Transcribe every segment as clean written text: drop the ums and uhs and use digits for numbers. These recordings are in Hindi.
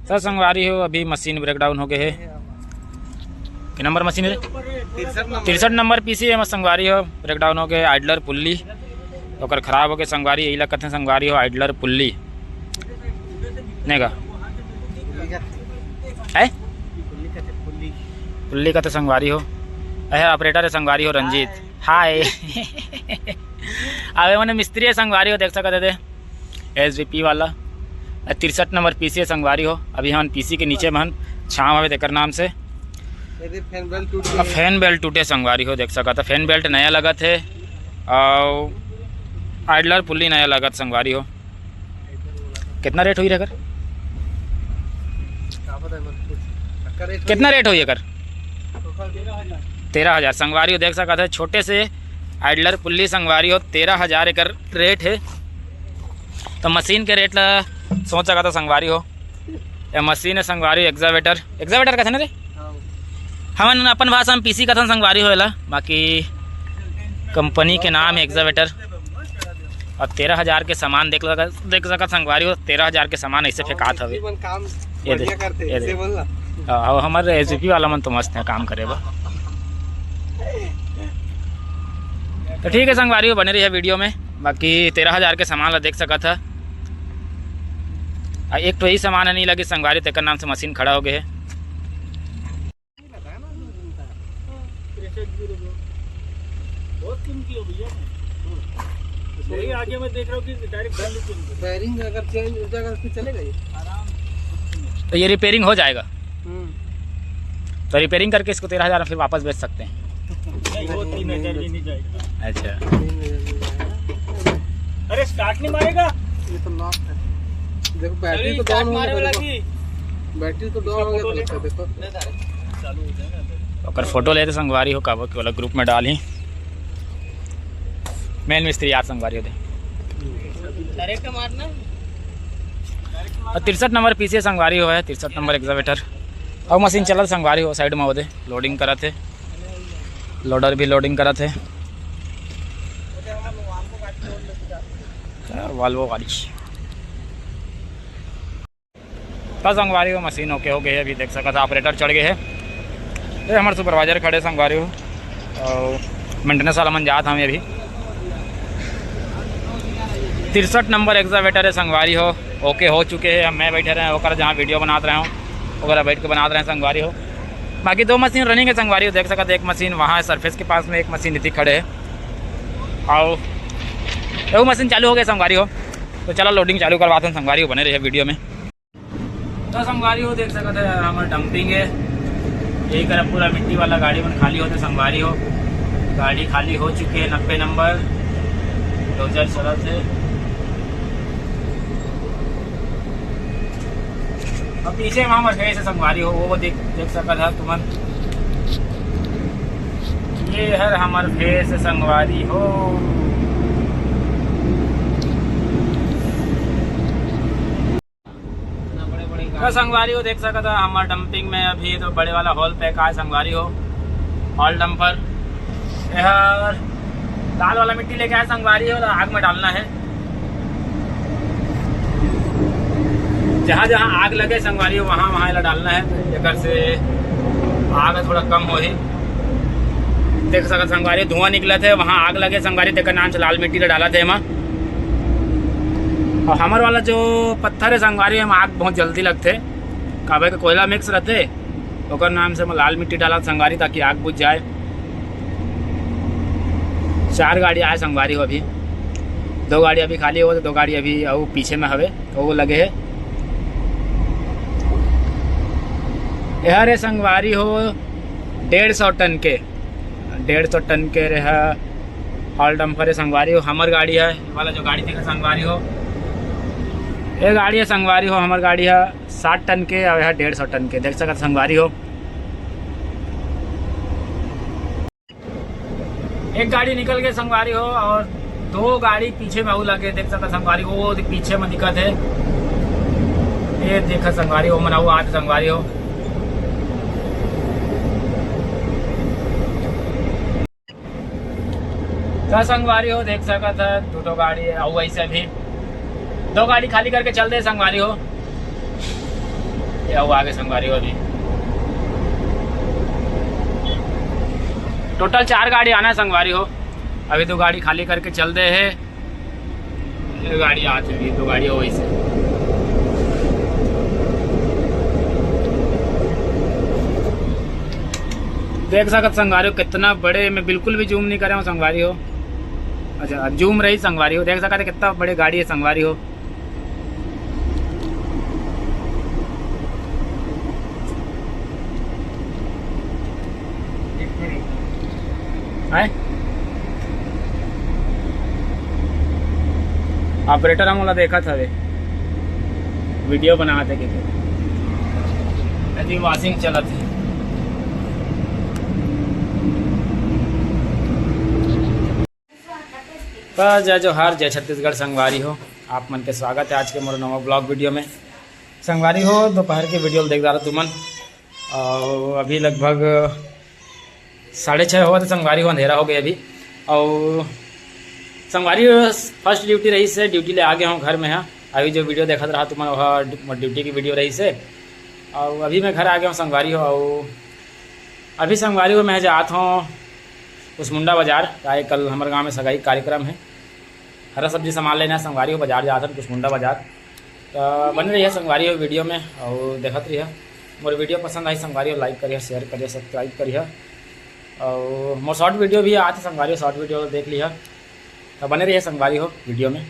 सर संगवारी हो अभी मशीन ब्रेकडाउन हो गए है। कि नंबर मशीन है 63 नंबर पीसी है संगवारी हो ब्रेकडाउन हो गए। आइडलर पुल्ली तो खराब हो गए संगवारी, यही लगत है संगवारी हो आइडलर पुल्ली नहीं का है पुल्ली का तो संगवारी हो है। ऑपरेटर है संगवारी हो रंजीत हाय अबे मैंने मिस्त्री है संगवारी हो देख सकते थे SVP वाला 63 नंबर पीसी है संगवारी हो। अभी हम पीसी के नीचे मन छाँव हवे तेकर नाम से फैन बेल्ट टूटे संगवारी हो देख सका था। फैन बेल्ट नया लगा थे और आइडलर पुल्ली नया लगा संगवारी हो। कितना रेट हुई कर कितना रेट हुई कर 13,000 संगवारी हो देख सका था। छोटे से आइडलर पुल्ली संगवारी हो 13,000 एक रेट है। तो मशीन के रेट ला सोच सका था संगवारी हो। या मशीन है संगवारी एक्जावेटर एक्जावेटर का था ना रे हम अपन भाषा में पीसी का था संगवारी होएला, बाकी कंपनी के नाम है एक्जावेटर। और 13,000 के सामान देख सका संगवारी हो। 13,000 के सामान ऐसे फेंकात हवे और हमारे SVP वाला मन तो मस्त है काम करे बा। तो ठीक है संगवारी हो बने रही है वीडियो में। बाकी 13,000 के सामान ला देख सका था। एक तो यही सामान है नहीं लगी संगवारी तेकर नाम से मशीन खड़ा हो गए है। आगे मैं देख रहा हूँ कि डायरेक्ट बेयरिंग अगर चेंज हो जाएगा तो चलेगा ये आराम से। तो ये रिपेयरिंग हो जाएगा तो रिपेयरिंग करके इसको 13,000 फिर वापस बेच सकते हैं। नहीं वो 3,000 भी नहीं जाएगा। अच्छा अरे स्टार्ट नहीं मारेगा ये तो लॉक है। देखो बैटरी तो डाउन हो गई, बैटरी तो डाउन हो गया देखो चालू हो जाएगा। तो फोटो लेते संगवारी हो काबो के वाला ग्रुप में डाली मेन मिस्त्री यार संगवारी होते डायरेक्ट मारना। और 63 नंबर पीसी संगवारी हो है 63 नंबर एक्जावेटर और मशीन चलल संगवारी हो साइड में होते लोडिंग करा थे लोडर भी लोडिंग करा थे वाल्वो गाड़ी का संगवारी हो मशीन ओके हो गई है। अभी देख सका था ऑपरेटर चढ़ गए है। ये हमारे सुपरवाइजर खड़े संगवारी हो और मेंटेनेंस वाला मन जात हमें अभी 63 नंबर एक्जावेटर है संगवारी हो ओके हो चुके हैं। मैं बैठे रहे होकर जहाँ वीडियो बनाते रहे हूँ वगैरह बैठ के बनाते रहे हैं संगवारी हो। बाकी 2 मशीन रनिंग है संगवारी हो देख सका। एक मशीन वहाँ है सरफेस के पास में, एक मशीन इतनी खड़े है और वो मशीन चालू हो गया संगवारी हो। तो चलो लोडिंग चालू करवाते हैं संगवारी हो बने रहे वीडियो में। तो संगवारी हो देख सका था हमारा डंपिंग है यही कर पूरा मिट्टी वाला गाड़ी में खाली होते संगवारी हो। गाड़ी खाली हो चुकी है 90 नंबर 2016 से। अब पीछे वहाँ मर से संगवारी हो वो देख सका था तुमन। ये है हमारे फेस संगवारी हो। तो संगवारी हो देख सका था हमारे डंपिंग में अभी तो बड़े वाला हॉल पैक है संगवारी हो। हॉल डंपर यार लाल वाला मिट्टी लेके आया संगवारी हो आग में डालना है। जहाँ जहाँ आग लगे संगवारी हो वहाँ वहाँ डालना है एक से आग थोड़ा कम हो ही। देख सका संगवारी धुआं निकला थे वहाँ आग लगे संगवारी तेकर नाम से लाल मिट्टी डाला थे वहाँ। और हमारे वाला जो पत्थर है संगवारी में आग बहुत जल्दी लगते काबे का कोयला मिक्स रहते ओकर नाम से मैं लाल मिट्टी डाला संगवारी ताकि आग बुझ जाए। 4 गाड़ी आए संगवारी हो अभी 2 गाड़ी अभी खाली हो 2 गाड़ी अभी और पीछे में हवे तो वो लगे है। यार संगवारी हो 150 टन के 150 टन के रहा हॉल डंपर है संगवारी हो। हमार गाड़ी है वाला जो गाड़ी देखा संगवारी हो ये गाड़ी है संगवारी हो। हमार गाड़ी है 60 टन के और यह 150 टन के देख सका संगवारी हो। एक गाड़ी निकल गई संगवारी हो और 2 गाड़ी पीछे में लगे देख सका संगवारी हो। वो पीछे में दिक्कत है ये देखा संगवारी हो मना आज संगवारी हो। तो संगवारी हो देख सका था 2 गाड़ी है और वैसे भी 2 गाड़ी खाली करके चल दे संगवारी हो। या वो आगे संगवारी हो। अभी टोटल 4 गाड़ी आना है संगवारी हो। अभी 2 गाड़ी खाली करके चल दे है। ये गाड़ी आ चुकी, 2 गाड़ी हो वही से। देख सकत संगवारी हो कितना बड़े, मैं बिल्कुल भी जूम नहीं कर रहा हूँ संगवारी हो। अच्छा जूम रही संगवारी हो, देख सकते कितना बड़े गाड़ी है संगवारी हो। ऑपरेटर हम वाला देखा था वे वीडियो बना थे कि वॉशिंग चला थी। तो जय जोहार, जय छत्तीसगढ़ संगवारी हो। आप मन के स्वागत है आज के मोर नवा ब्लॉग वीडियो में। संगवारी हो दोपहर के वीडियो देख रहा तुमन, और अभी लगभग 6:30 हुआ। तो संगवारी हो अंधेरा हो गया अभी। और संगवारी फर्स्ट ड्यूटी रही से ड्यूटी ले आ गया हूँ घर में। हाँ अभी जो वीडियो देखा रहा तुमन वह ड्यूटी की वीडियो रही से, और अभी मैं घर आ गया हूँ संगवारी हो। और अभी संगवारी हो मैं जाता हूँ कुसमुंडा बाजार, का कल हमारे गांव में सगाई कार्यक्रम है। हरा सब्जी सामान लेना है, संगवारी हो बाजार जाता है कुसमुंडा बाजार। तो बन रही है संगवारी हो वीडियो में, और देखत रही है। मोर वीडियो पसंद आई संगवारी हो लाइक करिए, शेयर करिए, सब्सक्राइब करिए। और मोर शॉर्ट वीडियो भी आते संगवारी हो, शॉर्ट वीडियो देख लिया। तो बने रहिए संगवारी हो वीडियो में।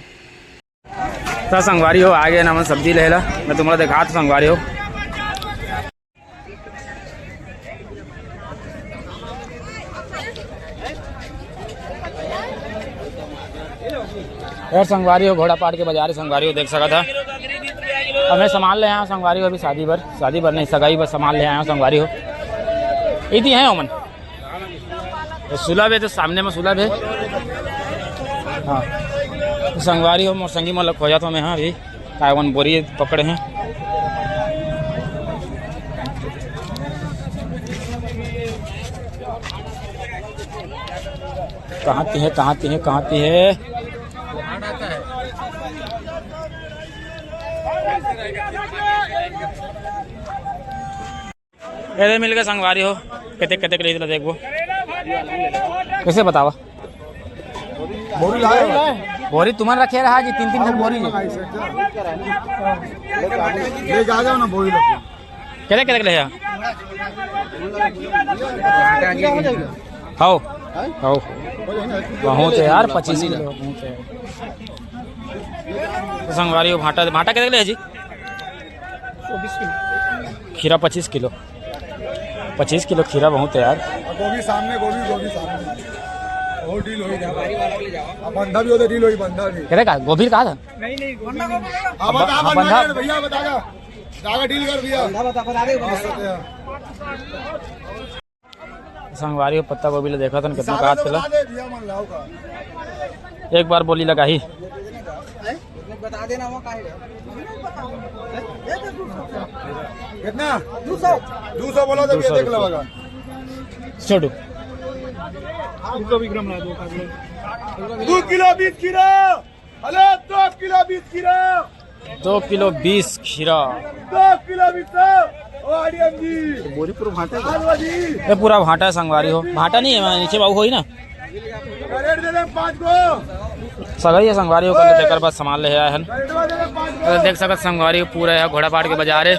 तो संगवारी हो आ गया ना, मैं सब्जी ले ला, मैं तुम्हारा दिखा तो संगवारी हो। और संगवारी हो घोड़ा पाट के बाजार संगवारी हो देख सका था। अब मैं सामान ले आया हूँ संगवारी हो, अभी शादी भर नहीं सगाई पर सामान ले आया हूँ संगवारी हो। इतनी है ओमन तो सुलभ है, तो सामने में सुलभ है। हाँ तो संगवारी हो मोर संगी में खो जाता हूँ मैं। हाँ अभी कावन बोरी पकड़े हैं। कहाँ ती है ये मिल गए संगवारी हो। कते कते ले देख वो कैसे बतावा। बोरी तुम्हारे रखे रहा कि 3-3 बोरी ले जा जाओ ना। बोरी कते कते ले हाओ बहुत है यार 25 किलो संगवारी हो। भाटा कते ले जी? खीरा 25 किलो खीरा बहुत है यार। गोभी सामने और डील होई बंधा भी होता, डील होई बंधा भी करे का। गोभी कहा था? नहीं बंधा भैया बतागा जागा डील कर भैया बता दे। संगवारी पत्ता गोभी ले देखा था कितना काट चला। एक बार बोली लगा ही बता देना वो कितना 200 बोला तो देख लो छोटू 2 किलो 20 खीरा। हेलो 2 किलो 20 खीरा। 2 किलो 20 खीरा 2 किलो 20 बोरी पूरा भाटा है। ये पूरा भाटा है संगवारी हो। भाटा नहीं है नीचे बाबू हो ही ना सगाई है संगवारी हो कर देकर बस सामान ले आया है। तो देख सकते संगवारी पूरा है घोड़ा पाट के बाजार है।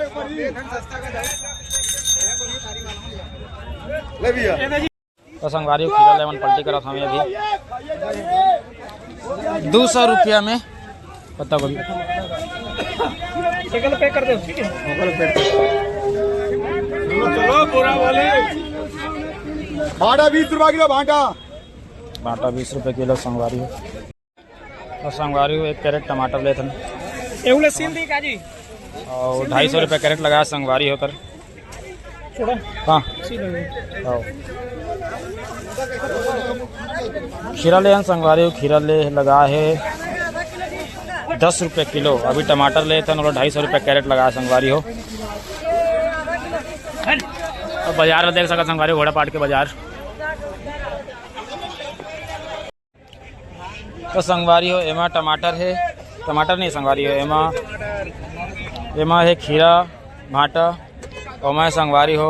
तो संगवारी हो खीरा लेवन पलटी करा था अभी 200 रुपया में पत्ता गोभी। पैक कर दो ठीक है। चलो पूरा वाले भाटा 20 रुपया किलो भाटा 20 रुपये किलो संगवारी हो। तो संगवारी हो 1 कैरेट टमाटर ले थे और 250 रुपये कैरेट लगाया संगवारी होकर। हाँ खीरा ले संगवारी हो। खीरा ले लगा है 10 रुपये किलो। अभी टमाटर ले थे और 250 रुपये कैरेट लगाया संगवारी हो। और बाजार में देख सका संगवारी घोड़ा पाट के बाजार। तो संगवारी हो एमा टमाटर है, टमाटर नहीं संगवारी हो एमा है खीरा भाटा और मैं संगवारी हो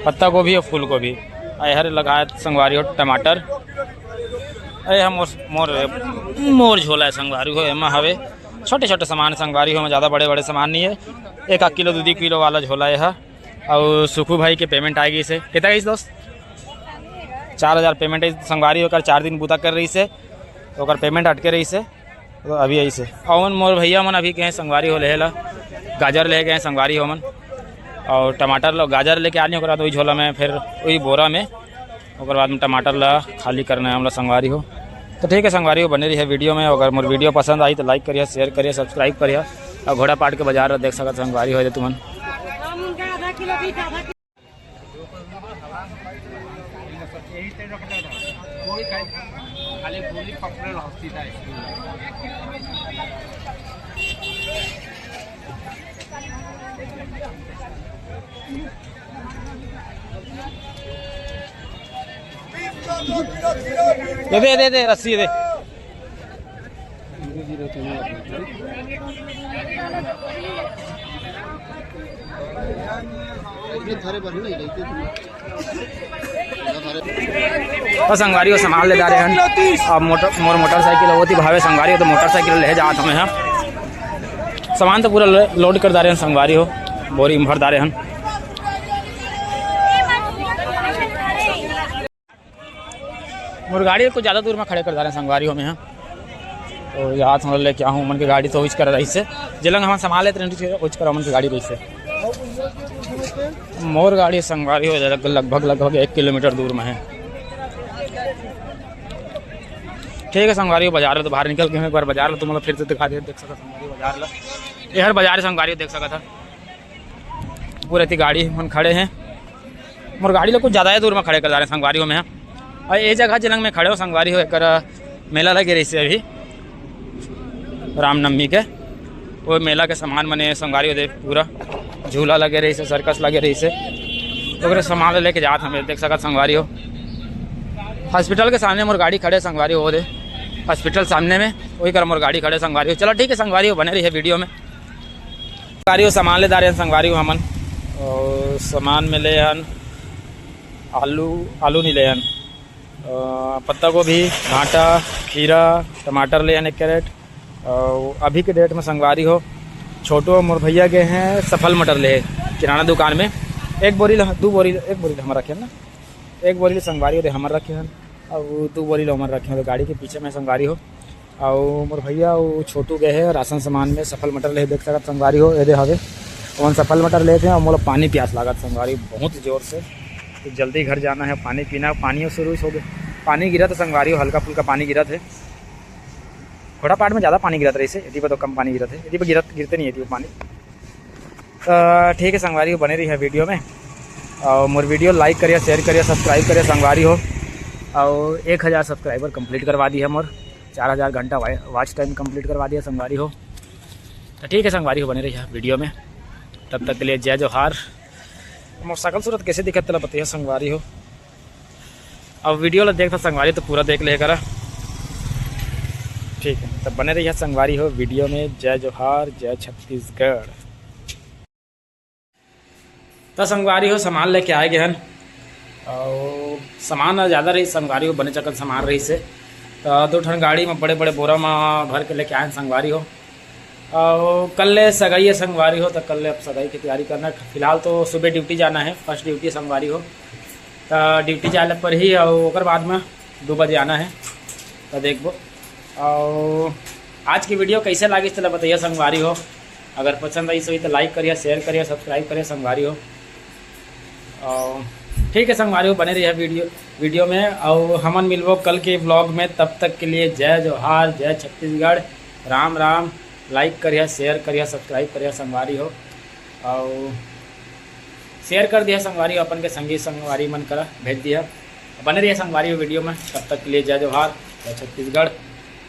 पत्ता गोभी और फूल गोभी अहर लगाए संगवारी हो टमाटर अरे हम मोर झोला है संगवारी हो एमा हवे छोटे छोटे सामान संगवारी हो में ज़्यादा बड़े बड़े सामान नहीं है। 1 किलो 2 किलो वाला झोला है और सुखू भाई के पेमेंट आएगी इसे कितना गई दोस्त 4000 पेमेंट है संगवारी होकर 4 दिन बूता कर रही से तो पेमेंट अटके रही से तो अभी यही से और मोर भैया मन अभी गए संगवारी हो लेला गाजर ले गए संगवारी हो मन और टमाटर गाजर लेके आनी ओकरा वही झोला में फिर वही बोरा में ओकर बाद में टमाटर ला खाली करना है हम लोग संगवारी हो। तो ठीक है संगवारी हो बने रही है वीडियो में। अगर मोर वीडियो पसंद आई तो लाइक करिए शेयर करिए सब्सक्राइब करिए और घोड़ा पाट के बाजार देख सकते संगवारी हो तुमन। दे रस्सी दे तो संगवारी हो सामान ले जा रहे हैं। अब मोर मोटरसाइकिल होती भावे संगवारी हो तो मोटरसाइकिल ले जात हमें हैं सामान तो पूरा लोड कर जा रहे हैं संगवारी हो बोरी में भर जा रहे हैं। मोर गाड़ी को ज़्यादा दूर में खड़े कर जा रहे हैं संगवारी हो में हैं तो यहाँ हम लेके आऊँ मन की गाड़ी तो उच कर रही से जिलंग हम संभाल लेते हैं उच कर मन की गाड़ी रही से मोर गाड़ी संगवारी हो लगभग 1 किलोमीटर दूर में है। ठीक है संगवारी बाजार तो बाहर निकल के एक बार बाजार तुम फिर से दिखा दे देख सकता संगवारी बाजार ला ये हर बाजार संगवारी देख सका था पूरे इतनी गाड़ी हम खड़े हैं मोर गाड़ी लोग कुछ ज़्यादा ही दूर में खड़े कर जा रहे हैं संगवारी हो में और ये जगह जिलंग में खड़े हो संगवारी हो एक मेला लगे रही से अभी रामनवमी के वो मेला के सामान बने संगवारी हो दे पूरा झूला लगे रही से सर्कस लगे रही से तो सामान लेके जात हमें देख सका संगवारी हो। हॉस्पिटल के सामने मोर गाड़ी खड़े संगवारी हो दे हॉस्पिटल सामने में वही कर मोर गाड़ी खड़े संगवारी हो। चलो ठीक है संगवारी हो बने रही है वीडियो में। संगवारी हो सामान ले जा रहे हैं संगवारी हो हमन और सामान में ले हन आलू नहीं ले हन पत्ता गोभी भाटा खीरा टमाटर ले हन 1 कैरेट और अभी के डेट में संगवारी हो छोटो मोर भैया गए हैं सफल मटर ले किराना दुकान में 1 बोरी 2 बोरी 1 बोरी हमारा रखे ना 1 बोरी संगवारी हो हमारे रखे हैं और 2 बोरी हमारे रखे हैं तो गाड़ी के पीछे में संगवारी हो और मोर भैया वो छोटू गए हैं राशन सामान में सफल मटर ले देख सकते संगवारी हो ये हवे तो सफल मटर लेते हैं और मोला पानी प्यास लागत संगवारी बहुत ज़ोर से तो जल्दी घर जाना है पानी पीना पानी शुरू हो गया पानी गिरा तो संगवारी हो हल्का फुल्का पानी गिरा थे घोड़ा पाट में ज़्यादा पानी गिरा था इसे यदि पर तो कम पानी गिरा थे यदि पर गिरते नहीं है वो पानी। ठीक है संगवारी हो बने रही है वीडियो में और मोर वीडियो लाइक करिए शेयर करिए सब्सक्राइब करिए संगवारी हो और 1000 सब्सक्राइबर कंप्लीट करवा दी है मोर 4000 घंटा वॉच टाइम कंप्लीट करवा दिया संगवारी हो। तो ठीक है संगवारी हो बने रही है वीडियो में तब तक के लिए जय जोहार। मोटरसाइकिल सूरत कैसे दिखत तला बताइए संगवारी हो अब वीडियो देखता संगवारी तो पूरा देख लेकर ठीक है तब बने रहिए संगवारी हो वीडियो में। जय जोहार जय छत्तीसगढ़। तो संगवारी हो सामान लेके आए गए हैं और सामान ज़्यादा रही संगवारी हो बने चक्कर सामान रही से तो 2 ठन गाड़ी में बड़े बड़े बोरा में भर के लेके आए संगवारी हो और कल ले सगाई है संगवारी हो तो कल ले अब सगाई की तैयारी करना फिलहाल तो सुबह ड्यूटी जाना है फर्स्ट ड्यूटी संगवारी हो तो ड्यूटी जाने पर ही और बाद में 2 बजे आना है तो देखो और आज की वीडियो कैसे लगी चलो बताइए संगवारी हो अगर पसंद आई सही तो लाइक करिए शेयर करिए सब्सक्राइब करिए संगवारी हो और ठीक है संगवारी हो बने रही है वीडियो में और हमन मिलबो कल के ब्लॉग में तब तक के लिए जय जोहार जय छत्तीसगढ़ राम राम। लाइक करिए शेयर करिए सब्सक्राइब करिए संगवारी हो और शेयर कर दिया संगवारी अपन के संगी संगवारी मन करा भेज दिया बने रहिए संगवारी हो वीडियो में तब तक के लिए जय जोहार जय छत्तीसगढ़।